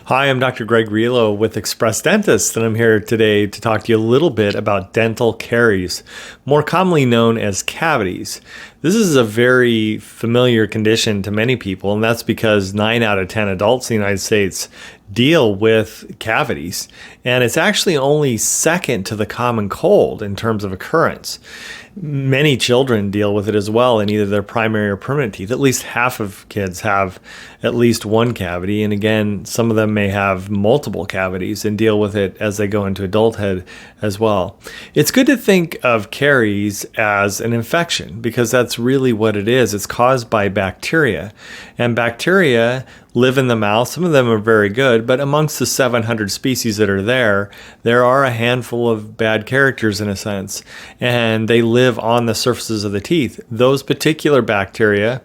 Hi, I'm Dr. Greg Grillo with Express Dentist, and I'm here today to talk to you a little bit about dental caries, more commonly known as cavities. This is a very familiar condition to many people, and that's because 9 out of 10 adults in the United States deal with cavities, and it's actually only second to the common cold in terms of occurrence. Many children deal with it as well in either their primary or permanent teeth. At least half of kids have at least one cavity, and again, some of them may have multiple cavities and deal with it as they go into adulthood as well. It's good to think of caries as an infection because that's really what it is. It's caused by bacteria, and bacteria live in the mouth. Some of them are very good, but amongst the 700 species that are there are a handful of bad characters in a sense, and they live on the surfaces of the teeth. Those particular bacteria,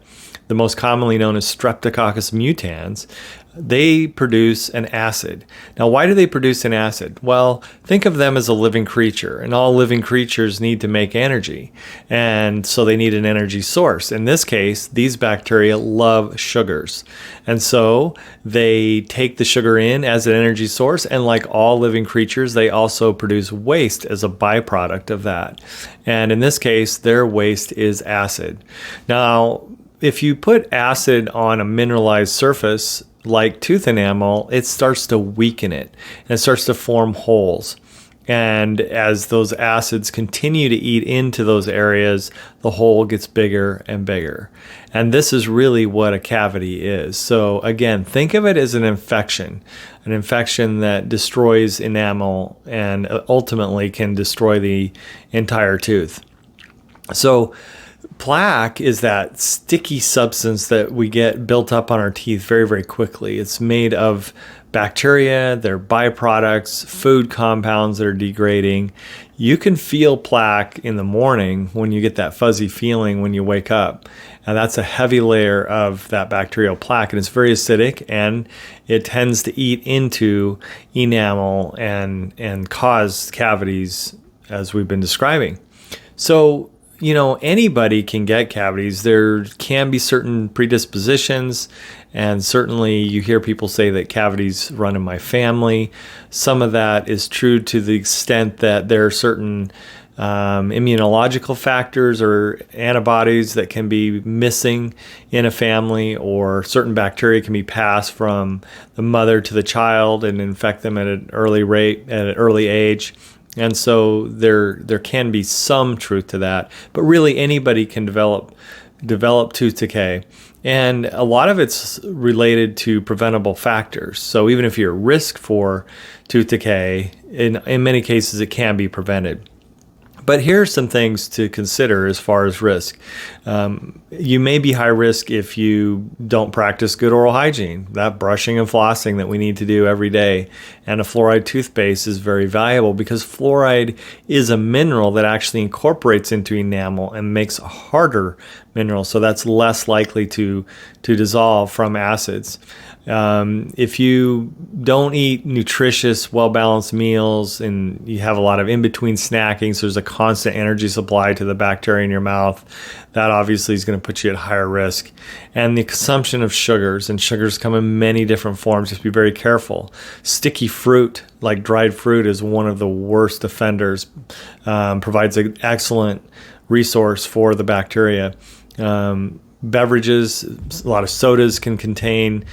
the most commonly known as Streptococcus mutans, they produce an acid. Now, why do they produce an acid? Well, think of them as a living creature, and all living creatures need to make energy, and so they need an energy source. In this case, these bacteria love sugars, and so they take the sugar in as an energy source, and like all living creatures, they also produce waste as a byproduct of that. And in this case, their waste is acid. Now, if you put acid on a mineralized surface, like tooth enamel, it starts to weaken it and it starts to form holes. And as those acids continue to eat into those areas, the hole gets bigger and bigger. And this is really what a cavity is. So again, think of it as an infection that destroys enamel and ultimately can destroy the entire tooth. So plaque is that sticky substance that we get built up on our teeth very, very quickly. It's made of bacteria, their byproducts, food compounds that are degrading. You can feel plaque in the morning when you get that fuzzy feeling when you wake up. And that's a heavy layer of that bacterial plaque, and it's very acidic, and it tends to eat into enamel and cause cavities, as we've been describing. So anybody can get cavities. There can be certain predispositions, and certainly you hear people say that cavities run in my family. Some of that is true to the extent that there are certain immunological factors or antibodies that can be missing in a family, or certain bacteria can be passed from the mother to the child and infect them at an early age. And so there can be some truth to that, but really anybody can develop tooth decay. And a lot of it's related to preventable factors. So even if you're at risk for tooth decay, in many cases it can be prevented. But here are some things to consider as far as risk. You may be high risk if you don't practice good oral hygiene, that brushing and flossing that we need to do every day. And a fluoride toothpaste is very valuable because fluoride is a mineral that actually incorporates into enamel and makes a harder mineral, so that's less likely to dissolve from acids. If you don't eat nutritious, well-balanced meals and you have a lot of in-between snacking, so there's a constant energy supply to the bacteria in your mouth, that obviously is going to put you at higher risk. And the consumption of sugars, and sugars come in many different forms, just be very careful. Sticky fruit, like dried fruit, is one of the worst offenders, provides an excellent resource for the bacteria. Beverages, a lot of sodas can contain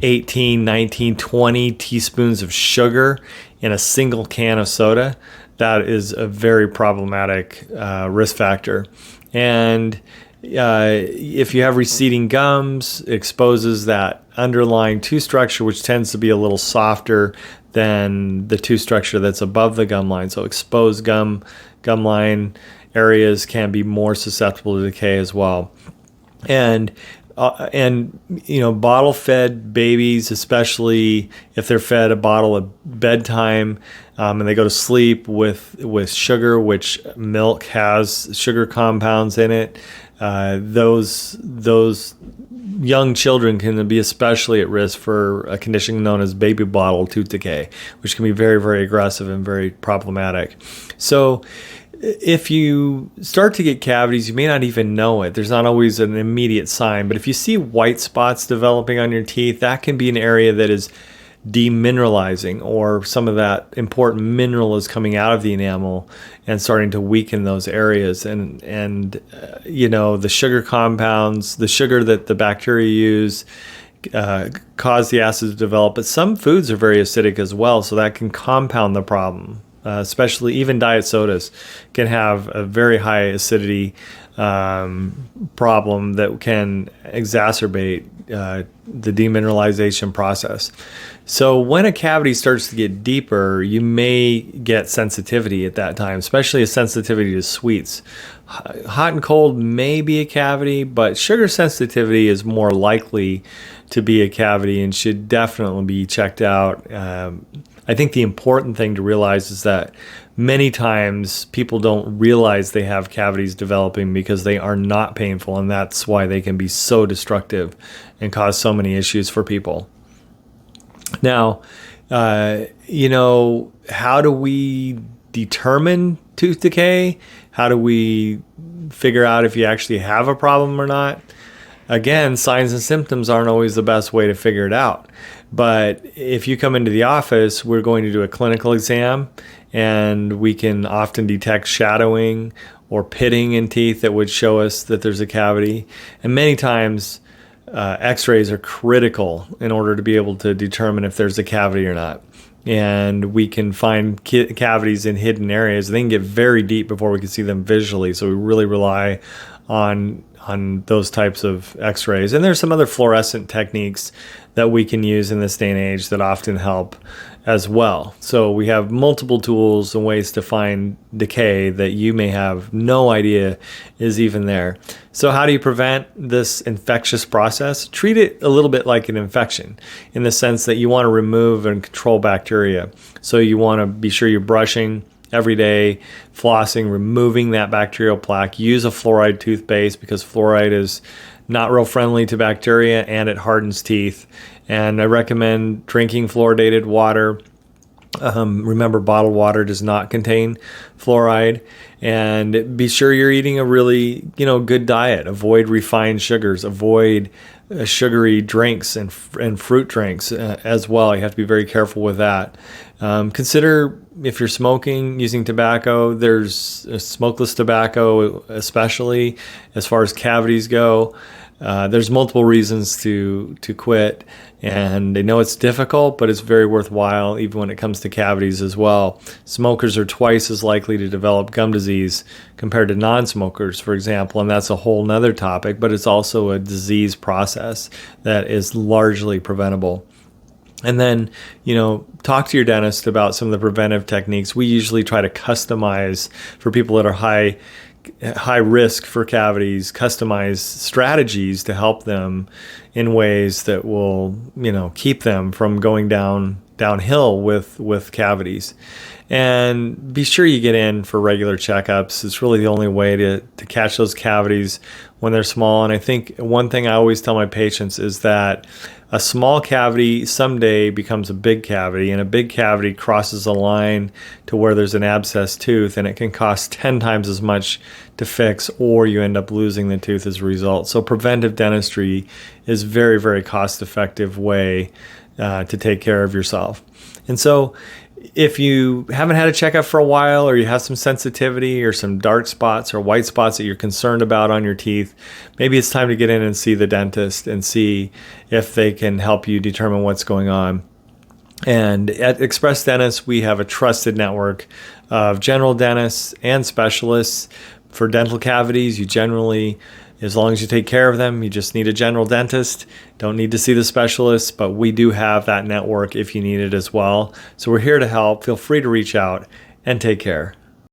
18, 19, 20 teaspoons of sugar in a single can of soda. That is a very problematic risk factor. And if you have receding gums, it exposes that underlying tooth structure, which tends to be a little softer than the tooth structure that's above the gum line. So exposed gum line areas can be more susceptible to decay as well. And bottle-fed babies, especially if they're fed a bottle at bedtime, and they go to sleep with sugar, which milk has sugar compounds in it, those young children can be especially at risk for a condition known as baby bottle tooth decay, which can be very, very aggressive and very problematic. So if you start to get cavities, you may not even know it. There's not always an immediate sign, but if you see white spots developing on your teeth, that can be an area that is demineralizing, or some of that important mineral is coming out of the enamel and starting to weaken those areas. And the sugar compounds, the sugar that the bacteria use, cause the acid to develop. But some foods are very acidic as well, so that can compound the problem. Especially even diet sodas can have a very high acidity problem that can exacerbate the demineralization process. So when a cavity starts to get deeper, you may get sensitivity at that time, especially a sensitivity to sweets. Hot and cold may be a cavity, but sugar sensitivity is more likely to be a cavity and should definitely be checked out. I think the important thing to realize is that many times people don't realize they have cavities developing because they are not painful, and that's why they can be so destructive and cause so many issues for people. Now, how do we determine tooth decay? How do we figure out if you actually have a problem or not? Again, signs and symptoms aren't always the best way to figure it out. But if you come into the office, we're going to do a clinical exam, and we can often detect shadowing or pitting in teeth that would show us that there's a cavity. And many times, x-rays are critical in order to be able to determine if there's a cavity or not. And we can find cavities in hidden areas. They can get very deep before we can see them visually. So we really rely on those types of x-rays. And there's some other fluorescent techniques that we can use in this day and age that often help as well. So we have multiple tools and ways to find decay that you may have no idea is even there. So how do you prevent this infectious process? Treat it a little bit like an infection, in the sense that you want to remove and control bacteria. So you want to be sure you're brushing every day, flossing, removing that bacterial plaque. Use a fluoride toothpaste, because fluoride is not real friendly to bacteria and it hardens teeth. And I recommend drinking fluoridated water. Remember, bottled water does not contain fluoride. And be sure you're eating a really, good diet. Avoid refined sugars. Avoid sugary drinks and fruit drinks as well. You have to be very careful with that. Consider if you're smoking, using tobacco. There's smokeless tobacco, especially as far as cavities go. There's multiple reasons to quit, and I know it's difficult, but it's very worthwhile even when it comes to cavities as well. Smokers are twice as likely to develop gum disease compared to non-smokers, for example, and that's a whole nother topic, but it's also a disease process that is largely preventable. And then, talk to your dentist about some of the preventive techniques. We usually try to customize for people that are high risk for cavities, customize strategies to help them in ways that will, keep them from going downhill with cavities. And be sure you get in for regular checkups. It's really the only way to catch those cavities when they're small. And I think one thing I always tell my patients is that a small cavity someday becomes a big cavity, and a big cavity crosses a line to where there's an abscessed tooth, and it can cost 10 times as much to fix, or you end up losing the tooth as a result. So preventive dentistry is a very, very cost-effective way to take care of yourself. And so if you haven't had a checkup for a while, or you have some sensitivity or some dark spots or white spots that you're concerned about on your teeth, maybe it's time to get in and see the dentist and see if they can help you determine what's going on. And at Express Dentists, we have a trusted network of general dentists and specialists for dental cavities. You generally, as long as you take care of them, you just need a general dentist. Don't need to see the specialist, but we do have that network if you need it as well. So we're here to help. Feel free to reach out, and take care.